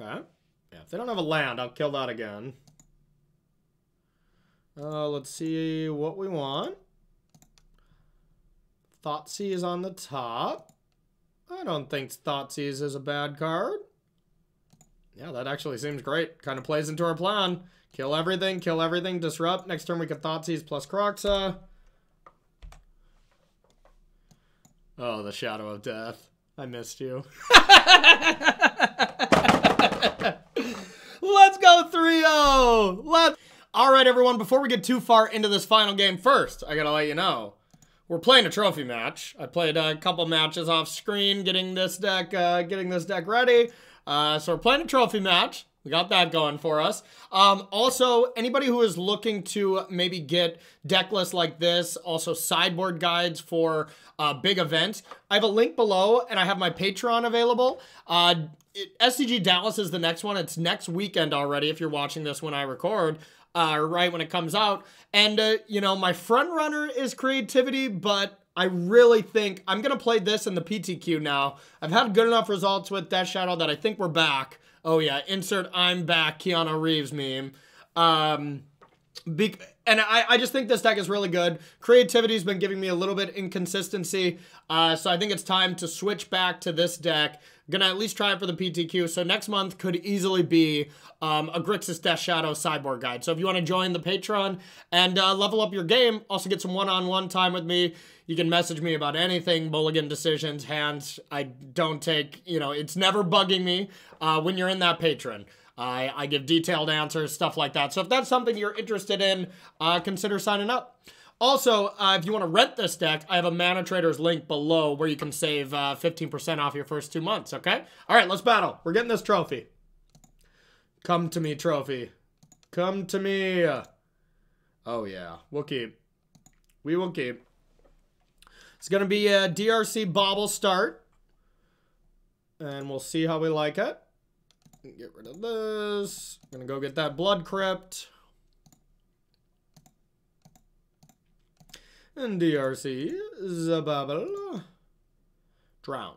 Okay. Yeah, if they don't have a land, I'll kill that again. Let's see what we want. Thoughtseize is on the top. I don't think Thoughtseize is a bad card. Yeah, that actually seems great. Kind of plays into our plan. Kill everything, disrupt. Next turn we can Thoughtseize plus Croxa. Oh, the Shadow of Death. I missed you. Let's go 3-0. All right, everyone, before we get too far into this final game, first, I gotta let you know, we're playing a trophy match. I played a couple matches off screen getting this deck ready. So we're playing a trophy match. We got that going for us. Also, anybody who is looking to maybe get deck lists like this, also sideboard guides for big events, I have a link below and I have my Patreon available. SCG Dallas is the next one. It's next weekend already if you're watching this when I record. Right when it comes out. And, you know, my front runner is creativity, but I really think I'm going to play this in the PTQ now. I've had good enough results with Death Shadow that I think we're back. Oh, yeah. Insert I'm back Keanu Reeves meme. And I just think this deck is really good. Creativity's been giving me a little bit inconsistency. So I think it's time to switch back to this deck. Gonna at least try it for the PTQ. So next month could easily be a Grixis Death Shadow sideboard guide. So if you want to join the Patreon and level up your game, also get some one-on-one time with me, you can message me about anything, mulligan decisions, hands. I don't take, you know, it's never bugging me when you're in that Patreon. I give detailed answers, stuff like that. So if that's something you're interested in, consider signing up. Also, if you want to rent this deck, I have a Mana Traders link below where you can save 15% off your first 2 months, okay? All right, let's battle. We're getting this trophy. Come to me, trophy. Come to me. Oh, yeah. We'll keep. We will keep. It's going to be a DRC Bobble start. And we'll see how we like it. Get rid of this. I'm going to go get that Blood Crypt. And DRC, Zababble, Drown.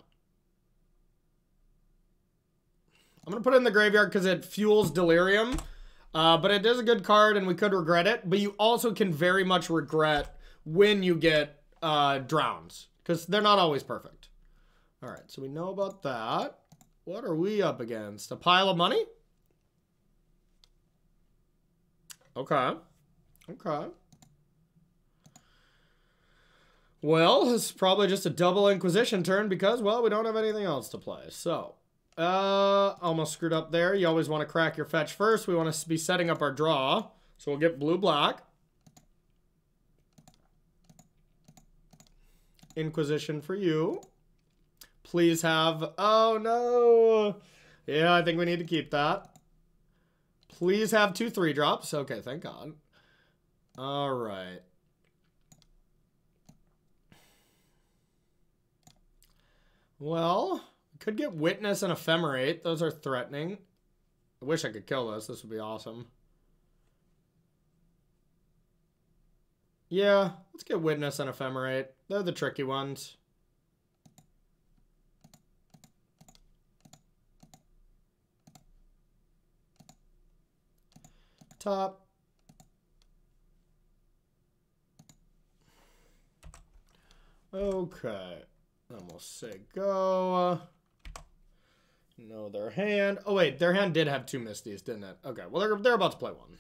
I'm going to put it in the graveyard because it fuels Delirium. But it is a good card and we could regret it. But you also can very much regret when you get Drowns. Because they're not always perfect. Alright, so we know about that. What are we up against? A pile of money? Okay. Okay. Well, it's probably just a double Inquisition turn because, well, we don't have anything else to play. So, almost screwed up there. You always want to crack your fetch first. We want to be setting up our draw. So we'll get blue-black. Inquisition for you. Please have... Oh, no. Yeah, I think we need to keep that. Please have 2 3-drops. Okay, thank God. All right. Well, could get Witness and Ephemerate. Those are threatening. I wish I could kill this. This would be awesome. Yeah, let's get Witness and Ephemerate. They're the tricky ones. Top. Okay. Then we'll say go. No, their hand. Oh, wait. Their hand did have 2 Misties, didn't it? Okay. Well, they're about to play one.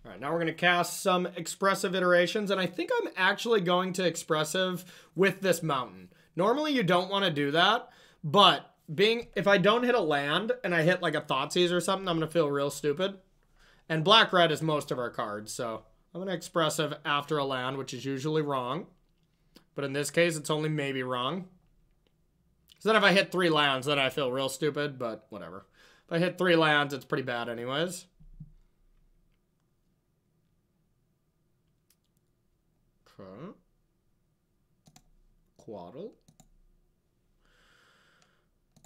All right. Now we're going to cast some Expressive Iterations. And I think I'm actually going to Expressive with this Mountain. Normally, you don't want to do that. But if I don't hit a land and I hit like a Thoughtseize or something, I'm going to feel real stupid. And black-red is most of our cards, so I'm going to Expressive after a land, which is usually wrong. But in this case, it's only maybe wrong. So then if I hit 3 lands, then I feel real stupid, but whatever. If I hit 3 lands, it's pretty bad anyways. Okay. Quaddle.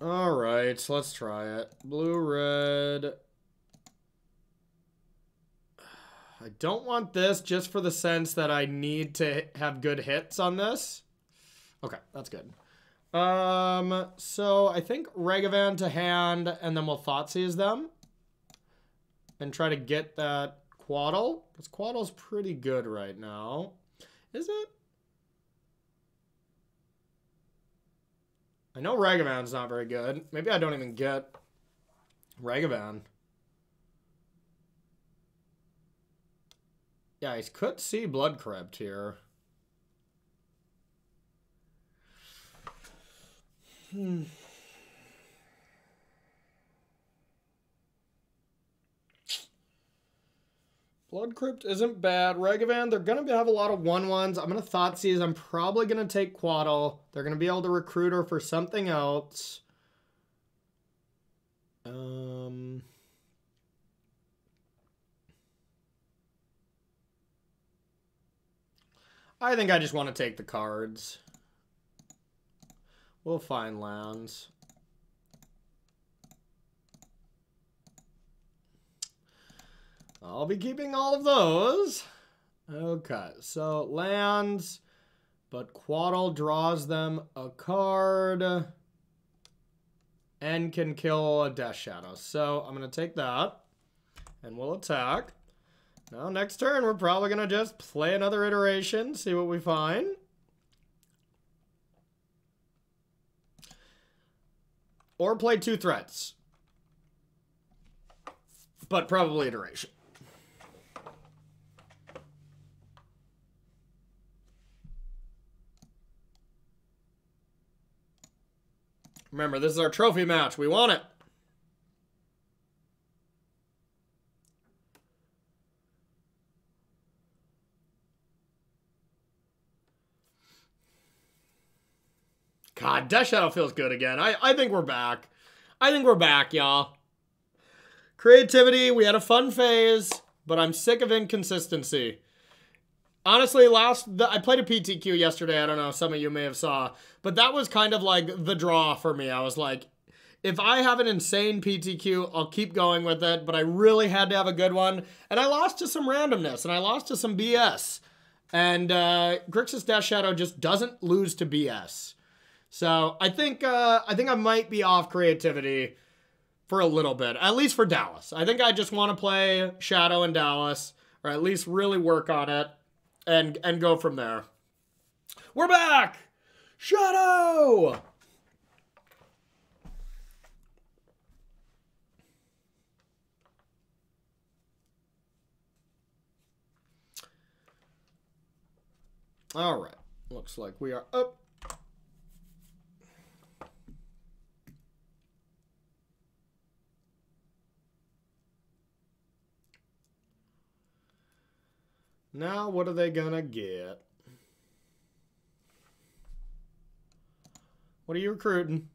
Alright, so let's try it. Blue-red. I don't want this just for the sense that I need to have good hits on this. Okay, that's good. So I think Ragavan to hand, and then we'll Thoughtseize them. And try to get that Quaddle. Because Quaddle's pretty good right now. Is it? I know Ragavan's not very good. Maybe I don't even get Ragavan. Yeah, I could see Blood Crypt here. Blood Crypt isn't bad. Ragavan, they're going to have a lot of 1/1s. I'm going to Thoughtseize. I'm probably going to take Quaddle. They're going to be able to recruit her for something else. I think I just want to take the cards. We'll find lands. I'll be keeping all of those. Okay, so lands, but Quaddle draws them a card. and can kill a Death Shadow. So I'm going to take that, and we'll attack. Now, next turn, we're probably going to just play another iteration, see what we find. Or play 2 threats. But probably iteration. Remember, this is our trophy match. We want it. God, Death Shadow feels good again. I think we're back. I think we're back, y'all. Creativity, we had a fun phase, but I'm sick of inconsistency. Honestly, I played a PTQ yesterday. I don't know, some of you may have saw. But that was kind of like the draw for me. I was like, if I have an insane PTQ, I'll keep going with it. But I really had to have a good one. And I lost to some randomness, and I lost to some BS. And Grixis Death Shadow just doesn't lose to BS. So I think I might be off creativity for a little bit, at least for Dallas. I think I just want to play Shadow in Dallas, or at least really work on it and go from there. We're back! Shadow! All right, looks like we are up. Now, what are they gonna get? What are you recruiting?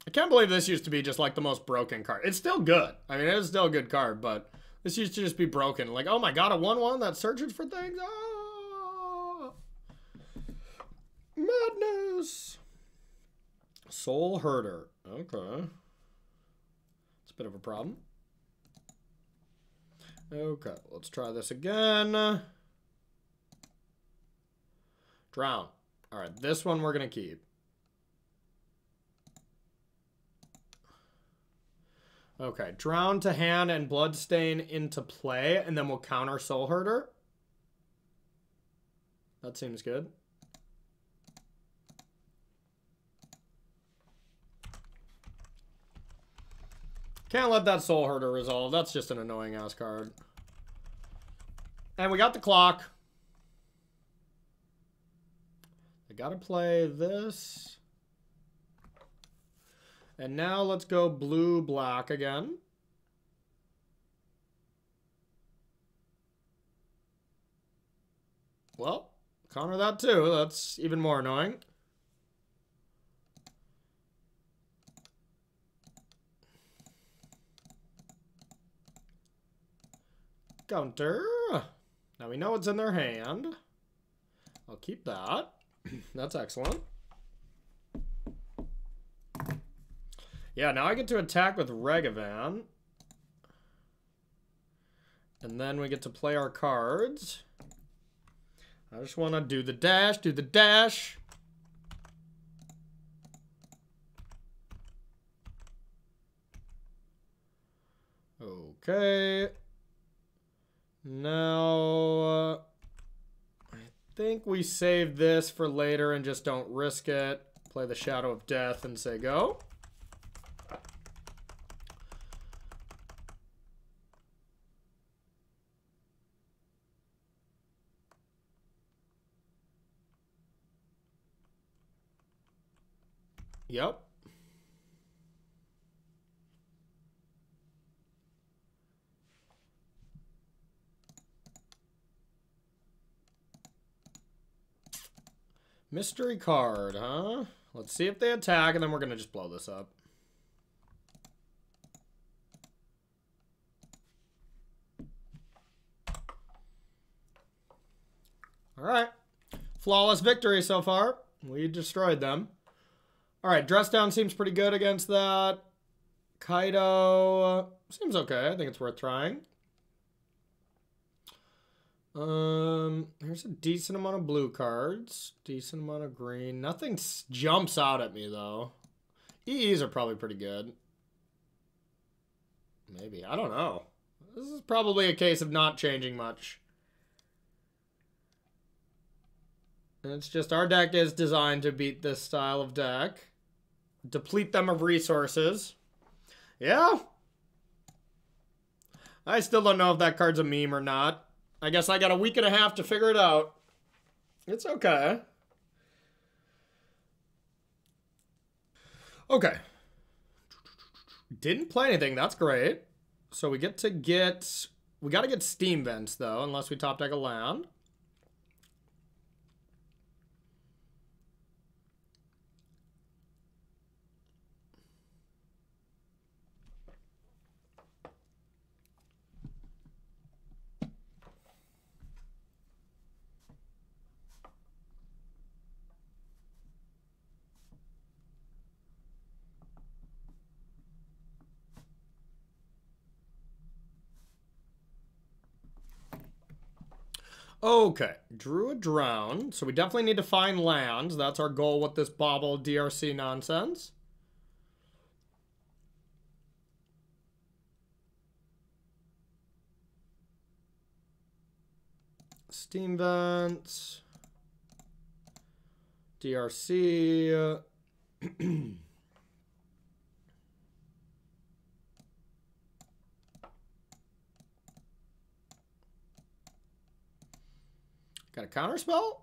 I can't believe this used to be just like the most broken card. It's still good. I mean, it's still a good card, but this used to just be broken. Like, oh my god, a 1/1 that searches for things? Oh! Madness! Soul Herder. Okay. It's a bit of a problem. Okay, let's try this again. Drown. All right, this one we're going to keep. Okay, Drown to hand and Bloodstain into play, and then we'll counter Soul Herder. That seems good. Can't let that Soul Herder resolve. That's just an annoying-ass card. And we got the clock. I gotta play this. And now let's go blue-black again. Well, counter that too. That's even more annoying. Counter. Now we know what's in their hand. I'll keep that. That's excellent. Yeah, now I get to attack with Regavan. And then we get to play our cards. I just want to do the dash, do the dash. Okay. Now, I think we save this for later and just don't risk it. Play the Shadow of Death and say go. Yep. Mystery card, huh? Let's see if they attack, and then we're going to just blow this up. All right. Flawless victory so far. We destroyed them. All right, Dress Down seems pretty good against that. Kaido seems okay. I think it's worth trying. There's a decent amount of blue cards. Decent amount of green. Nothing jumps out at me, though. EEs are probably pretty good. Maybe. I don't know. This is probably a case of not changing much. And it's just our deck is designed to beat this style of deck. Deplete them of resources. Yeah. I still don't know if that card's a meme or not. I guess I got a week and a half to figure it out. It's okay. Okay. Didn't play anything. That's great. So we get to get... We got to get Steam Vents, though, unless we top deck a land. Okay, drew a drown. So we definitely need to find lands. That's our goal with this bobble DRC nonsense. Steam Vents. DRC. Got a counterspell?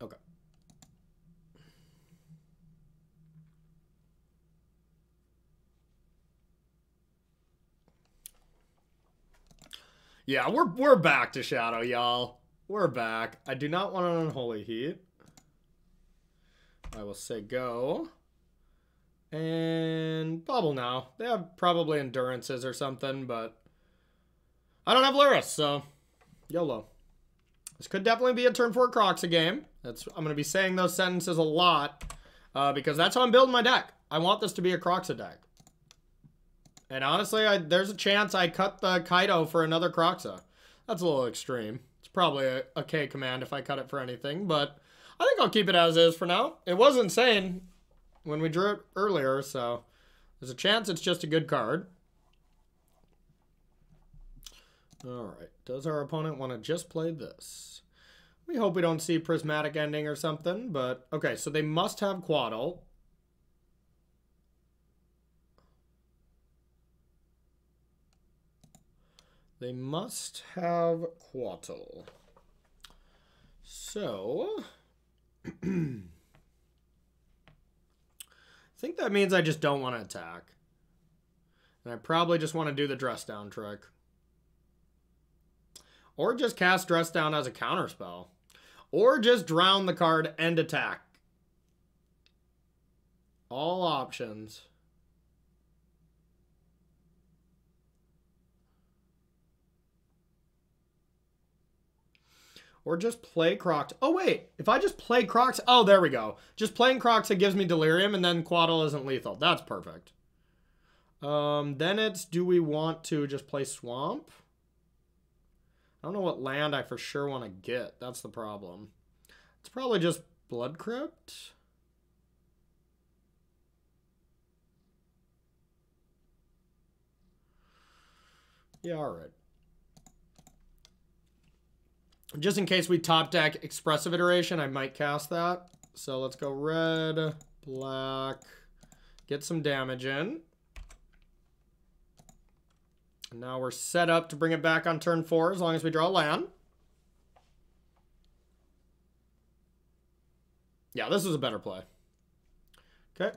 Okay. Yeah, we're back to Shadow, y'all. We're back. I do not want an Unholy Heat. I will say go. And bubble now. They have probably endurances or something, but I don't have Lyris, so YOLO. This could definitely be a turn 4 Croxa game. I'm going to be saying those sentences a lot because that's how I'm building my deck. I want this to be a Croxa deck. And honestly, there's a chance I cut the Kaido for another Croxa. That's a little extreme. It's probably a K command if I cut it for anything, but I think I'll keep it as is for now. It was insane when we drew it earlier, so there's a chance it's just a good card. Alright, does our opponent want to just play this? We hope we don't see Prismatic Ending or something, but... Okay, so they must have Quaddle. They must have Quaddle. So... I think that means I just don't want to attack. And I probably just want to do the dress down trick. Or just cast Dress Down as a counterspell. Or just drown the card and attack. All options. Or just play Crocs. Oh, wait. If I just play Crocs... Oh, there we go. Just playing Crocs, it gives me Delirium, and then Quaddle isn't lethal. That's perfect. Then it's, do we want to just play Swamp? I don't know what land I for sure want to get. That's the problem. It's probably just Blood Crypt. Yeah, alright. Just in case we top deck Expressive Iteration, I might cast that. So let's go red, black, get some damage in. And now we're set up to bring it back on turn 4 as long as we draw land. Yeah, this is a better play. Okay.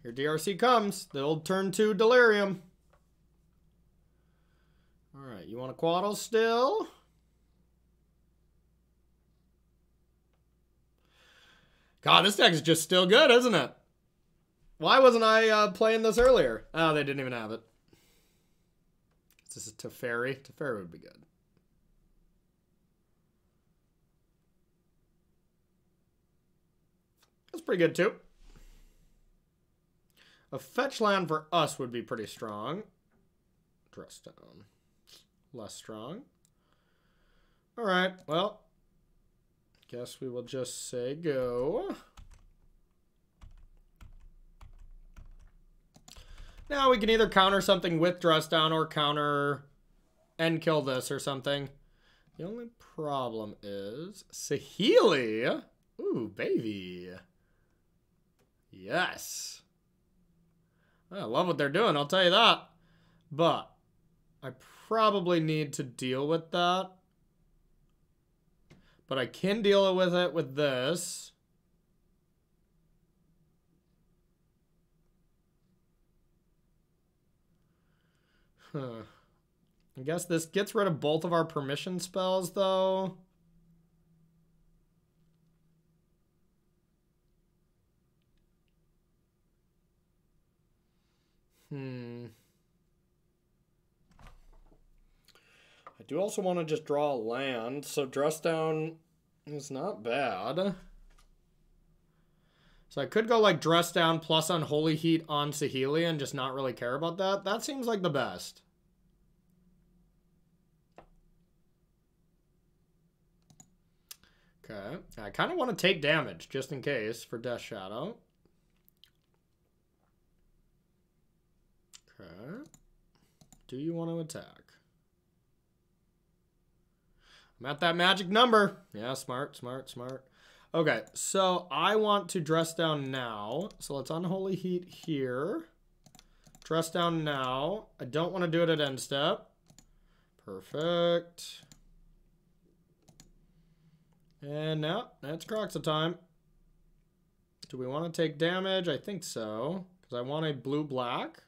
Here DRC comes. The old turn 2 Delirium. Alright, you want a Quaddle still? God, this deck is just still good, isn't it? Why wasn't I playing this earlier? Oh, they didn't even have it. This is Teferi. Teferi would be good. That's pretty good, too. A fetch land for us would be pretty strong. Dress down. less strong. All right, well, guess we will just say go. Now we can either counter something with dress down or counter and kill this or something. The only problem is Saheeli. Ooh, baby. Yes. I love what they're doing, I'll tell you that. But I probably need to deal with that. But I can deal with it with this. Huh. I guess this gets rid of both of our permission spells, though. I do also want to just draw a land, so dress down is not bad. So I could go like dress down plus Unholy Heat on Saheeli and just not really care about that. That seems like the best. Okay. I kind of want to take damage just in case for Death Shadow. Okay. Do you want to attack? I'm at that magic number. Yeah, smart, smart, smart. Okay, so I want to dress down now. So let's Unholy Heat here. Dress down now. I don't want to do it at end step. Perfect. And now, it's Grixis time. Do we want to take damage? I think so. Because I want a blue-black.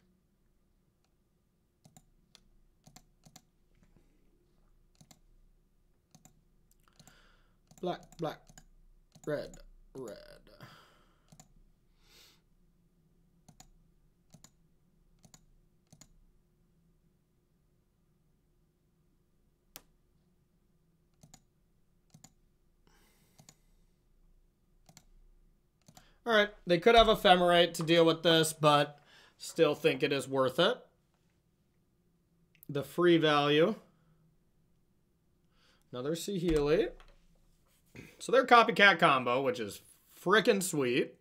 Black, black, red, red. All right, they could have Ephemerate to deal with this, but still think it is worth it. The free value. Another Saheeli. So they're copycat combo, which is frickin' sweet.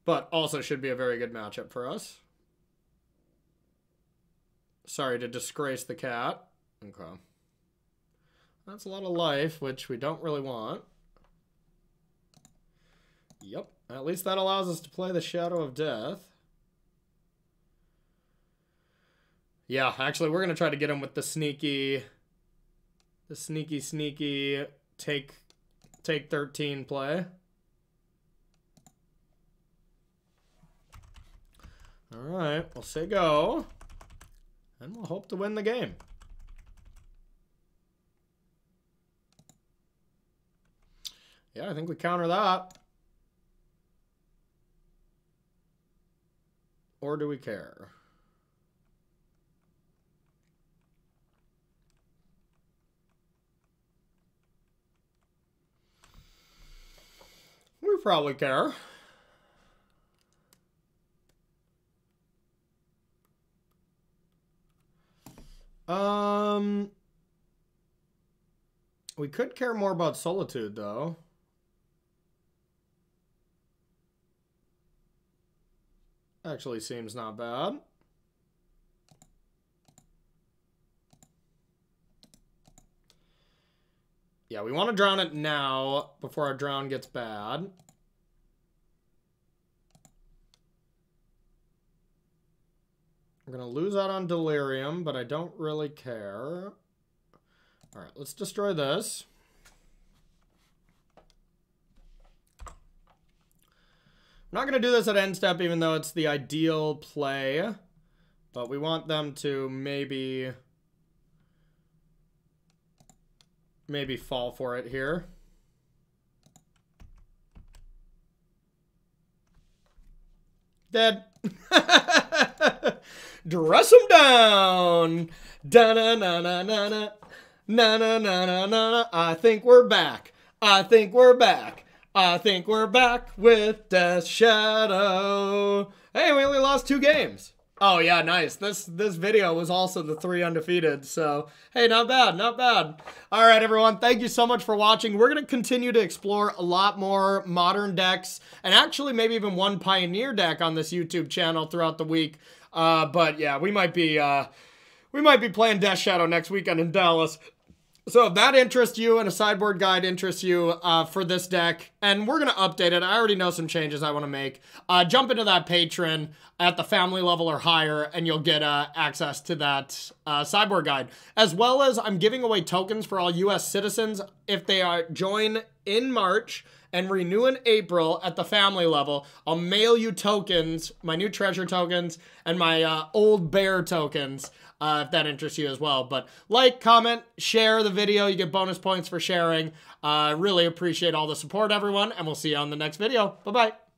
But also should be a very good matchup for us. Sorry to disgrace the cat. Okay. That's a lot of life, which we don't really want. Yep. At least that allows us to play the Shadow of Death. Yeah, actually, we're going to try to get him with the sneaky take 13 play. All right, we'll say go. And we'll hope to win the game. Yeah, I think we counter that. Or do we care? We probably care. We could care more about Solitude, though. Actually seems not bad. Yeah, we want to drown it now before our drown gets bad. We're going to lose out on Delirium, but I don't really care. All right, let's destroy this. I'm not going to do this at end step, even though it's the ideal play. But we want them to maybe fall for it here. Dead. Dress him down. Da-na-na-na-na-na. Na-na-na-na-na-na. I think we're back. I think we're back. I think we're back with Death Shadow. Hey, we only lost 2 games. Oh yeah, nice. This video was also the 3 undefeated, so hey, not bad, not bad. All right, everyone, thank you so much for watching. We're gonna continue to explore a lot more modern decks, and actually maybe even one Pioneer deck on this YouTube channel throughout the week. But yeah, we might be playing Death Shadow next weekend in Dallas. So if that interests you and a sideboard guide interests you for this deck, and we're going to update it. I already know some changes I want to make. Jump into that patron at the family level or higher, and you'll get access to that sideboard guide. As well as I'm giving away tokens for all U.S. citizens if they join in March and renew in April at the family level. I'll mail you tokens, my new treasure tokens, and my old bear tokens, if that interests you as well. But like, comment, share the video. You get bonus points for sharing. Really appreciate all the support, everyone, and we'll see you on the next video. Bye-bye.